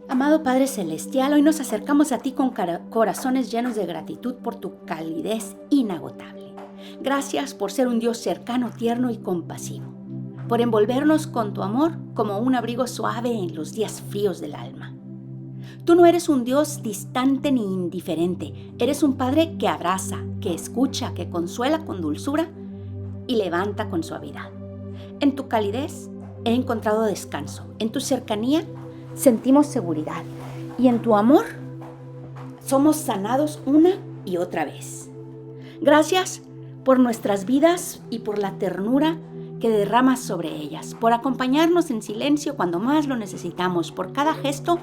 Amado Padre Celestial, hoy nos acercamos a ti con corazones llenos de gratitud por tu calidez inagotable. Gracias por ser un Dios cercano, tierno y compasivo, por envolvernos con tu amor como un abrigo suave en los días fríos del alma. Tú no eres un Dios distante ni indiferente, eres un Padre que abraza, que escucha, que consuela con dulzura y levanta con suavidad. En tu calidez he encontrado descanso, en tu cercanía sentimos seguridad y en tu amor somos sanados una y otra vez. Gracias por nuestras vidas y por la ternura que derramas sobre ellas, por acompañarnos en silencio cuando más lo necesitamos, por cada gesto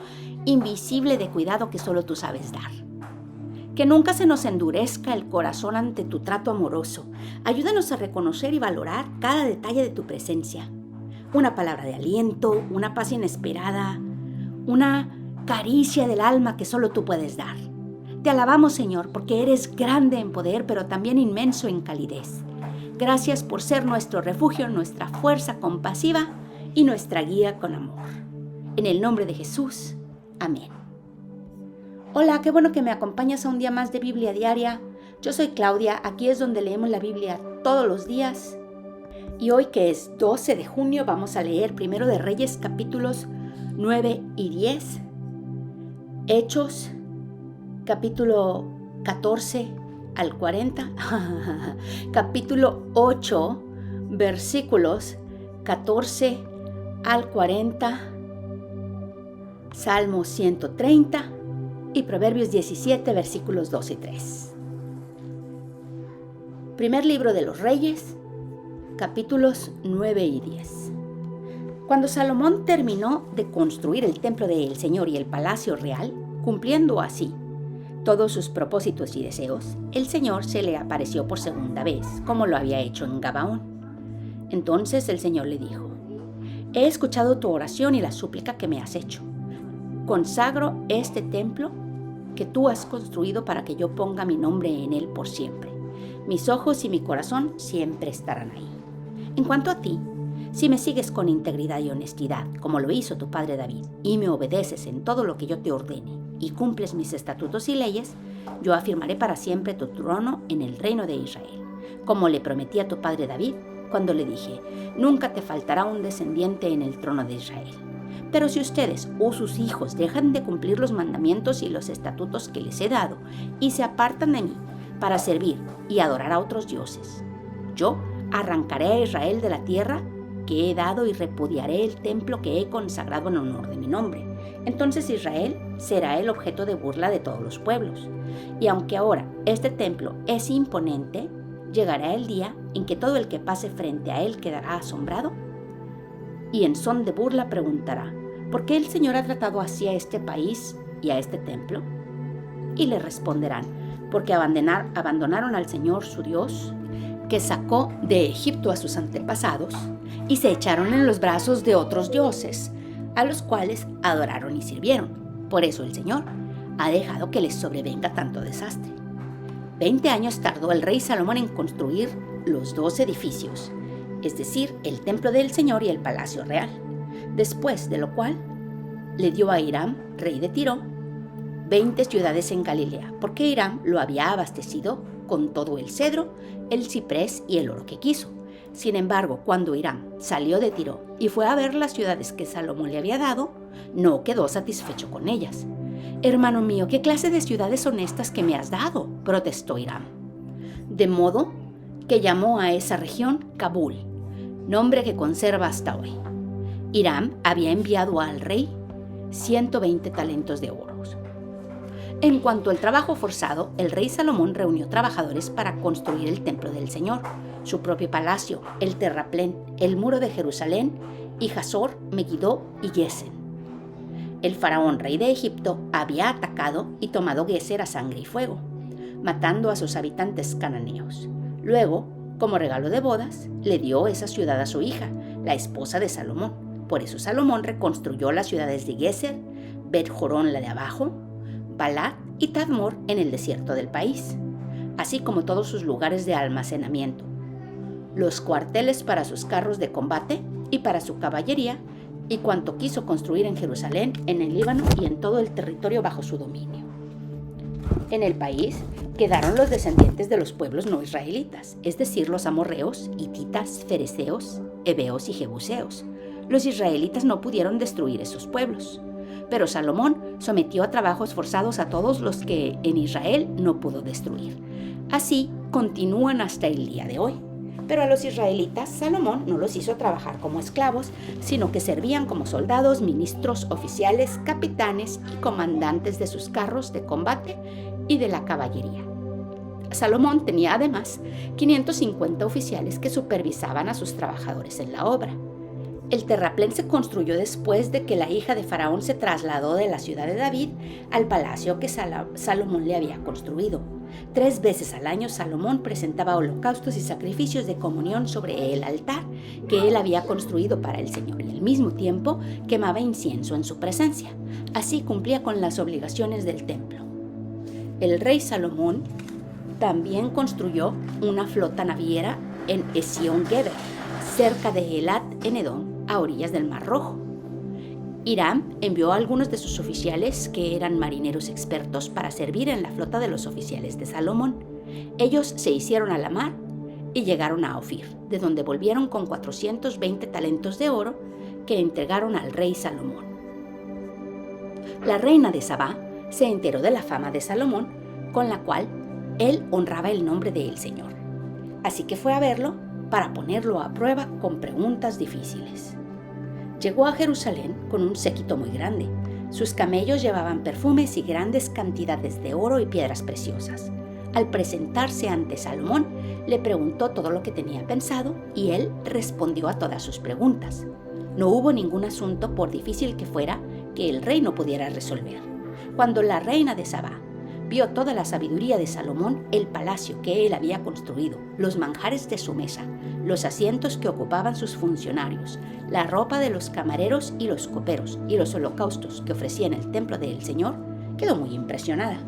invisible de cuidado que solo tú sabes dar. Que nunca se nos endurezca el corazón ante tu trato amoroso. Ayúdanos a reconocer y valorar cada detalle de tu presencia. Una palabra de aliento, una paz inesperada, una caricia del alma que solo tú puedes dar. Te alabamos, Señor, porque eres grande en poder, pero también inmenso en calidez. Gracias por ser nuestro refugio, nuestra fuerza compasiva y nuestra guía con amor. En el nombre de Jesús, amén. Hola, qué bueno que me acompañas a un día más de Biblia Diaria. Yo soy Claudia, aquí es donde leemos la Biblia todos los días. Y hoy, que es 12 de junio, vamos a leer Primero de Reyes, capítulos 9 y 10, Hechos, capítulo 14 al 40, capítulo 8, versículos 14 al 40, Salmo 130 y Proverbios 17, versículos 2 y 3. Primer libro de los Reyes, capítulos 9 y 10. Cuando Salomón terminó de construir el templo del Señor y el palacio real, cumpliendo así todos sus propósitos y deseos, el Señor se le apareció por segunda vez, como lo había hecho en Gabaón. Entonces el Señor le dijo: he escuchado tu oración y la súplica que me has hecho. Consagro este templo que tú has construido para que yo ponga mi nombre en él por siempre. Mis ojos y mi corazón siempre estarán ahí. En cuanto a ti, si me sigues con integridad y honestidad, como lo hizo tu padre David, y me obedeces en todo lo que yo te ordene, y cumples mis estatutos y leyes, yo afirmaré para siempre tu trono en el reino de Israel, como le prometí a tu padre David cuando le dije: nunca te faltará un descendiente en el trono de Israel. Pero si ustedes o sus hijos dejan de cumplir los mandamientos y los estatutos que les he dado, y se apartan de mí para servir y adorar a otros dioses, yo arrancaré a Israel de la tierra que he dado y repudiaré el templo que he consagrado en honor de mi nombre. Entonces Israel será el objeto de burla de todos los pueblos. Y aunque ahora este templo es imponente, llegará el día en que todo el que pase frente a él quedará asombrado y en son de burla preguntará: ¿por qué el Señor ha tratado así a este país y a este templo? Y le responderán: porque abandonaron al Señor su Dios, que sacó de Egipto a sus antepasados, y se echaron en los brazos de otros dioses, a los cuales adoraron y sirvieron. Por eso el Señor ha dejado que les sobrevenga tanto desastre. 20 años tardó el rey Salomón en construir los 2 edificios, es decir, el templo del Señor y el palacio real, después de lo cual le dio a Hiram, rey de Tiro, 20 ciudades en Galilea, porque Hiram lo había abastecido con todo el cedro, el ciprés y el oro que quiso. Sin embargo, cuando Hiram salió de Tiro y fue a ver las ciudades que Salomón le había dado, no quedó satisfecho con ellas. «Hermano mío, ¿qué clase de ciudades son estas que me has dado?», protestó Hiram. De modo que llamó a esa región Kabul, nombre que conserva hasta hoy. Hiram había enviado al rey 120 talentos de oro. En cuanto al trabajo forzado, el rey Salomón reunió trabajadores para construir el templo del Señor, su propio palacio, el terraplén, el muro de Jerusalén, y Hazor, Megiddo y Gesen. El faraón, rey de Egipto, había atacado y tomado Geser a sangre y fuego, matando a sus habitantes cananeos. Luego, como regalo de bodas, le dio esa ciudad a su hija, la esposa de Salomón. Por eso Salomón reconstruyó las ciudades de Geser, Bet-Jorón la de abajo, Balat y Tadmor en el desierto del país, así como todos sus lugares de almacenamiento, los cuarteles para sus carros de combate y para su caballería, y cuanto quiso construir en Jerusalén, en el Líbano y en todo el territorio bajo su dominio. En el país quedaron los descendientes de los pueblos no israelitas, es decir, los amorreos, hititas, fereceos, heveos y jebuseos. Los israelitas no pudieron destruir esos pueblos, pero Salomón sometió a trabajos forzados a todos los que en Israel no pudo destruir. Así continúan hasta el día de hoy. Pero a los israelitas Salomón no los hizo trabajar como esclavos, sino que servían como soldados, ministros, oficiales, capitanes y comandantes de sus carros de combate y de la caballería. Salomón tenía además 550 oficiales que supervisaban a sus trabajadores en la obra. El terraplén se construyó después de que la hija de Faraón se trasladó de la ciudad de David al palacio que Salomón le había construido. 3 veces al año Salomón presentaba holocaustos y sacrificios de comunión sobre el altar que él había construido para el Señor y al mismo tiempo quemaba incienso en su presencia. Así cumplía con las obligaciones del templo. El rey Salomón también construyó una flota naviera en Ezión-Geber, cerca de Elat en Edom, a orillas del Mar Rojo. Hiram envió a algunos de sus oficiales, que eran marineros expertos, para servir en la flota de los oficiales de Salomón. Ellos se hicieron a la mar y llegaron a Ofir, de donde volvieron con 420 talentos de oro que entregaron al rey Salomón. La reina de Sabá se enteró de la fama de Salomón, con la cual él honraba el nombre del Señor. Así que fue a verlo para ponerlo a prueba con preguntas difíciles. Llegó a Jerusalén con un séquito muy grande. Sus camellos llevaban perfumes y grandes cantidades de oro y piedras preciosas. Al presentarse ante Salomón, le preguntó todo lo que tenía pensado y él respondió a todas sus preguntas. No hubo ningún asunto, por difícil que fuera, que el rey no pudiera resolver. Cuando la reina de Sabá vio toda la sabiduría de Salomón, el palacio que él había construido, los manjares de su mesa, los asientos que ocupaban sus funcionarios, la ropa de los camareros y los coperos y los holocaustos que ofrecía en el templo del Señor, quedó muy impresionada.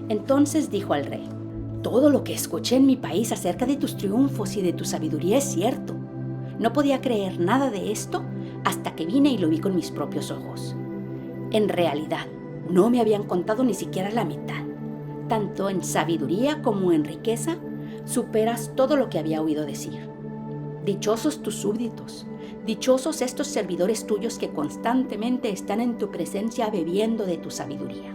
Entonces dijo al rey: «Todo lo que escuché en mi país acerca de tus triunfos y de tu sabiduría es cierto. No podía creer nada de esto hasta que vine y lo vi con mis propios ojos. En realidad, no me habían contado ni siquiera la mitad. Tanto en sabiduría como en riqueza, superas todo lo que había oído decir. Dichosos tus súbditos, dichosos estos servidores tuyos que constantemente están en tu presencia bebiendo de tu sabiduría.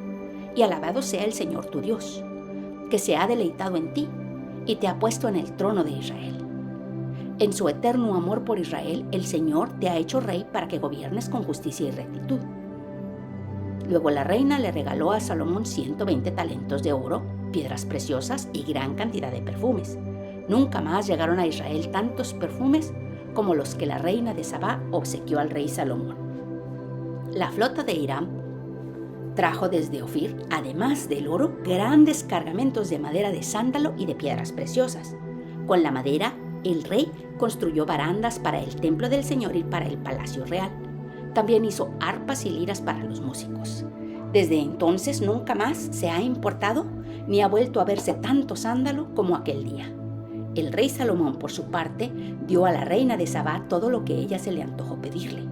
Y alabado sea el Señor tu Dios, que se ha deleitado en ti y te ha puesto en el trono de Israel. En su eterno amor por Israel, el Señor te ha hecho rey para que gobiernes con justicia y rectitud». Luego la reina le regaló a Salomón 120 talentos de oro, piedras preciosas y gran cantidad de perfumes. Nunca más llegaron a Israel tantos perfumes como los que la reina de Sabá obsequió al rey Salomón. La flota de Hiram trajo desde Ofir, además del oro, grandes cargamentos de madera de sándalo y de piedras preciosas. Con la madera, el rey construyó barandas para el templo del Señor y para el palacio real. También hizo arpas y liras para los músicos. Desde entonces nunca más se ha importado ni ha vuelto a verse tanto sándalo como aquel día. El rey Salomón, por su parte, dio a la reina de Sabá todo lo que ella se le antojó pedirle,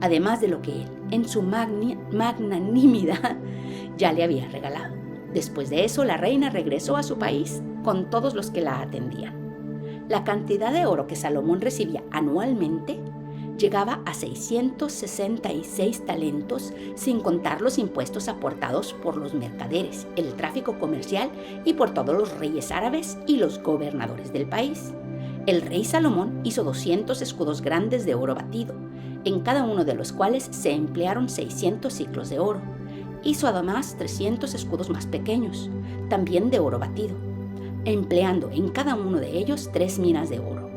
además de lo que él, en su magnanimidad, ya le había regalado. Después de eso, la reina regresó a su país con todos los que la atendían. La cantidad de oro que Salomón recibía anualmente llegaba a 666 talentos, sin contar los impuestos aportados por los mercaderes, el tráfico comercial y por todos los reyes árabes y los gobernadores del país. El rey Salomón hizo 200 escudos grandes de oro batido, en cada uno de los cuales se emplearon 600 siclos de oro. Hizo además 300 escudos más pequeños, también de oro batido, empleando en cada uno de ellos 3 minas de oro.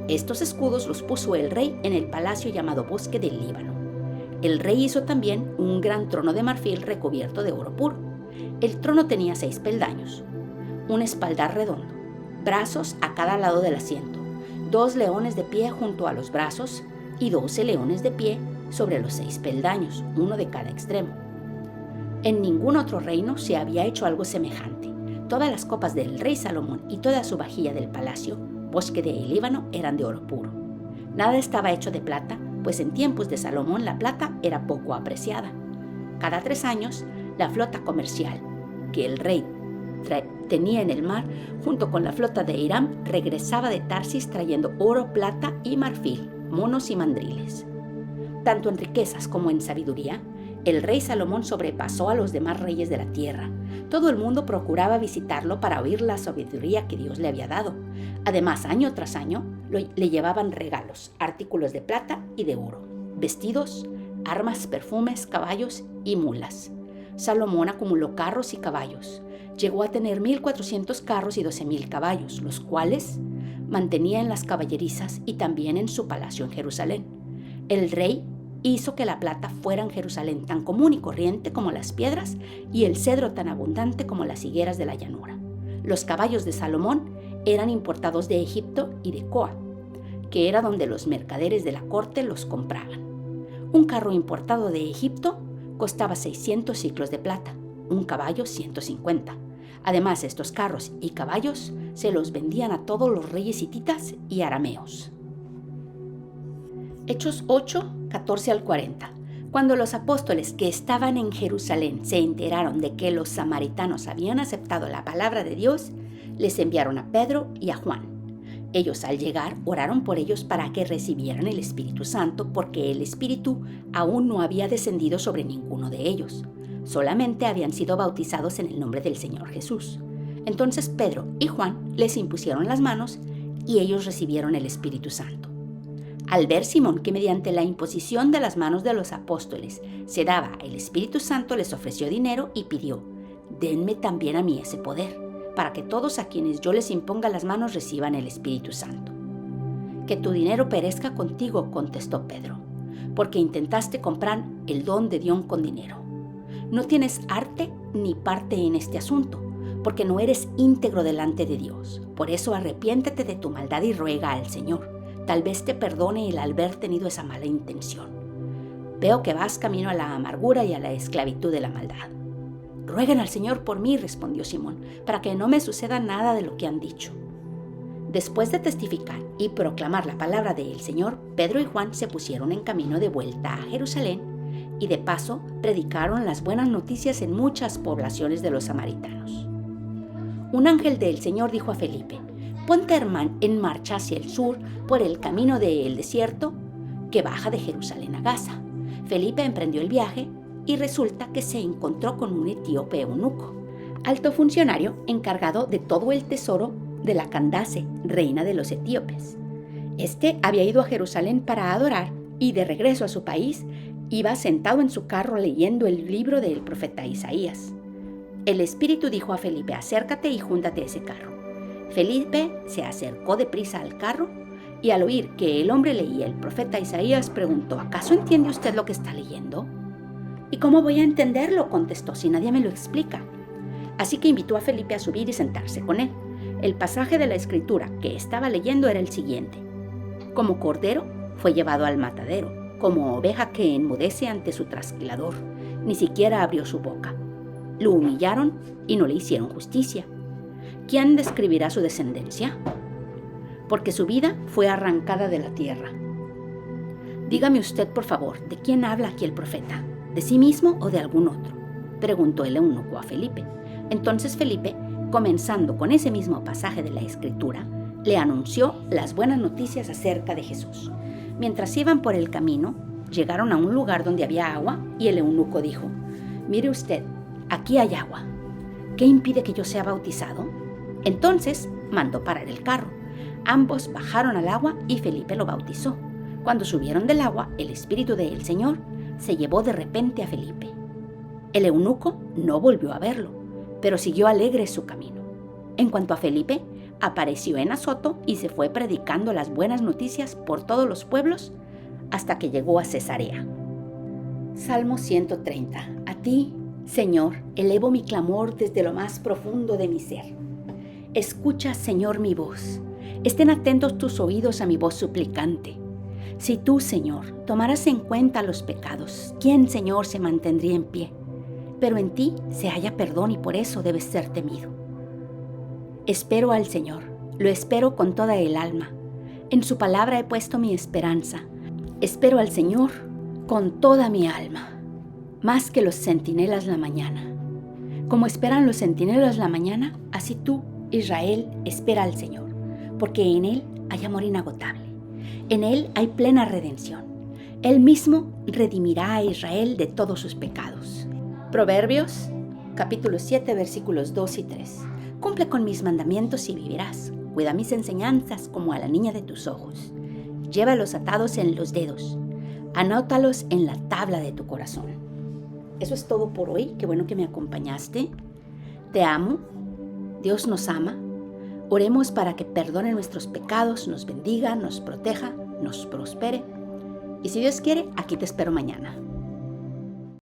Estos escudos los puso el rey en el palacio llamado Bosque del Líbano. El rey hizo también un gran trono de marfil recubierto de oro puro. El trono tenía 6 peldaños, un espaldar redondo, brazos a cada lado del asiento, 2 leones de pie junto a los brazos y 12 leones de pie sobre los 6 peldaños, uno de cada extremo. En ningún otro reino se había hecho algo semejante. Todas las copas del rey Salomón y toda su vajilla del palacio Bosque del Líbano eran de oro puro. Nada estaba hecho de plata pues en tiempos de Salomón la plata era poco apreciada. Cada 3 años, la flota comercial que el rey tenía en el mar, junto con la flota de Hiram, regresaba de Tarsis trayendo oro, plata y marfil, monos y mandriles. Tanto en riquezas como en sabiduría, el rey Salomón sobrepasó a los demás reyes de la tierra. Todo el mundo procuraba visitarlo para oír la sabiduría que Dios le había dado. Además, año tras año, le llevaban regalos, artículos de plata y de oro, vestidos, armas, perfumes, caballos y mulas. Salomón acumuló carros y caballos. Llegó a tener 1,400 carros y 12,000 caballos, los cuales mantenía en las caballerizas y también en su palacio en Jerusalén. El rey hizo que la plata fuera en Jerusalén tan común y corriente como las piedras y el cedro tan abundante como las higueras de la llanura. Los caballos de Salomón eran importados de Egipto y de Coa, que era donde los mercaderes de la corte los compraban. Un carro importado de Egipto costaba 600 siclos de plata, un caballo 150. Además, estos carros y caballos se los vendían a todos los reyes hititas y arameos. Hechos 8, 14 al 40. Cuando los apóstoles que estaban en Jerusalén se enteraron de que los samaritanos habían aceptado la palabra de Dios, les enviaron a Pedro y a Juan. Ellos, al llegar, oraron por ellos para que recibieran el Espíritu Santo, porque el Espíritu aún no había descendido sobre ninguno de ellos. Solamente habían sido bautizados en el nombre del Señor Jesús. Entonces Pedro y Juan les impusieron las manos y ellos recibieron el Espíritu Santo. Al ver Simón que mediante la imposición de las manos de los apóstoles se daba el Espíritu Santo, les ofreció dinero y pidió: «Denme también a mí ese poder, para que todos a quienes yo les imponga las manos reciban el Espíritu Santo». «Que tu dinero perezca contigo», contestó Pedro, «porque intentaste comprar el don de Dios con dinero. No tienes arte ni parte en este asunto, porque no eres íntegro delante de Dios. Por eso arrepiéntete de tu maldad y ruega al Señor. Tal vez te perdone el haber tenido esa mala intención. Veo que vas camino a la amargura y a la esclavitud de la maldad». «Rueguen al Señor por mí», respondió Simón, «para que no me suceda nada de lo que han dicho». Después de testificar y proclamar la palabra del Señor, Pedro y Juan se pusieron en camino de vuelta a Jerusalén y de paso predicaron las buenas noticias en muchas poblaciones de los samaritanos. Un ángel del Señor dijo a Felipe: «Ponte en marcha hacia el sur por el camino del desierto que baja de Jerusalén a Gaza». Felipe emprendió el viaje y resulta que se encontró con un etíope eunuco, alto funcionario encargado de todo el tesoro de la Candace, reina de los etíopes. Este había ido a Jerusalén para adorar y de regreso a su país iba sentado en su carro leyendo el libro del profeta Isaías. El Espíritu dijo a Felipe: «Acércate y júntate a ese carro». Felipe se acercó deprisa al carro y al oír que el hombre leía el profeta Isaías preguntó: «¿Acaso entiende usted lo que está leyendo?». «¿Y cómo voy a entenderlo?», contestó, «si nadie me lo explica». Así que invitó a Felipe a subir y sentarse con él. El pasaje de la Escritura que estaba leyendo era el siguiente: «Como cordero fue llevado al matadero, como oveja que enmudece ante su trasquilador, ni siquiera abrió su boca. Lo humillaron y no le hicieron justicia. ¿Quién describirá su descendencia? Porque su vida fue arrancada de la tierra». «Dígame usted, por favor, ¿de quién habla aquí el profeta? ¿De sí mismo o de algún otro?», preguntó el eunuco a Felipe. Entonces Felipe, comenzando con ese mismo pasaje de la Escritura, le anunció las buenas noticias acerca de Jesús. Mientras iban por el camino, llegaron a un lugar donde había agua y el eunuco dijo: «Mire usted, aquí hay agua. ¿Qué impide que yo sea bautizado?». Entonces mandó parar el carro. Ambos bajaron al agua y Felipe lo bautizó. Cuando subieron del agua, el Espíritu del Señor se llevó de repente a Felipe. El eunuco no volvió a verlo, pero siguió alegre su camino. En cuanto a Felipe, apareció en Azoto y se fue predicando las buenas noticias por todos los pueblos hasta que llegó a Cesarea. Salmo 130. A ti, Señor, elevo mi clamor desde lo más profundo de mi ser. Escucha, Señor, mi voz. Estén atentos tus oídos a mi voz suplicante. Si tú, Señor, tomaras en cuenta los pecados, ¿quién, Señor, se mantendría en pie? Pero en ti se halla perdón y por eso debes ser temido. Espero al Señor, lo espero con toda el alma. En su palabra he puesto mi esperanza. Espero al Señor con toda mi alma, más que los centinelas la mañana. Como esperan los centinelas la mañana, así tú, Israel, espera al Señor, porque en Él hay amor inagotable. En Él hay plena redención. Él mismo redimirá a Israel de todos sus pecados. Proverbios, capítulo 7, versículos 2 y 3. Cumple con mis mandamientos y vivirás. Cuida mis enseñanzas como a la niña de tus ojos. Llévalos atados en los dedos. Anótalos en la tabla de tu corazón. Eso es todo por hoy. Qué bueno que me acompañaste. Te amo. Dios nos ama. Oremos para que perdone nuestros pecados, nos bendiga, nos proteja, nos prospere. Y si Dios quiere, aquí te espero mañana.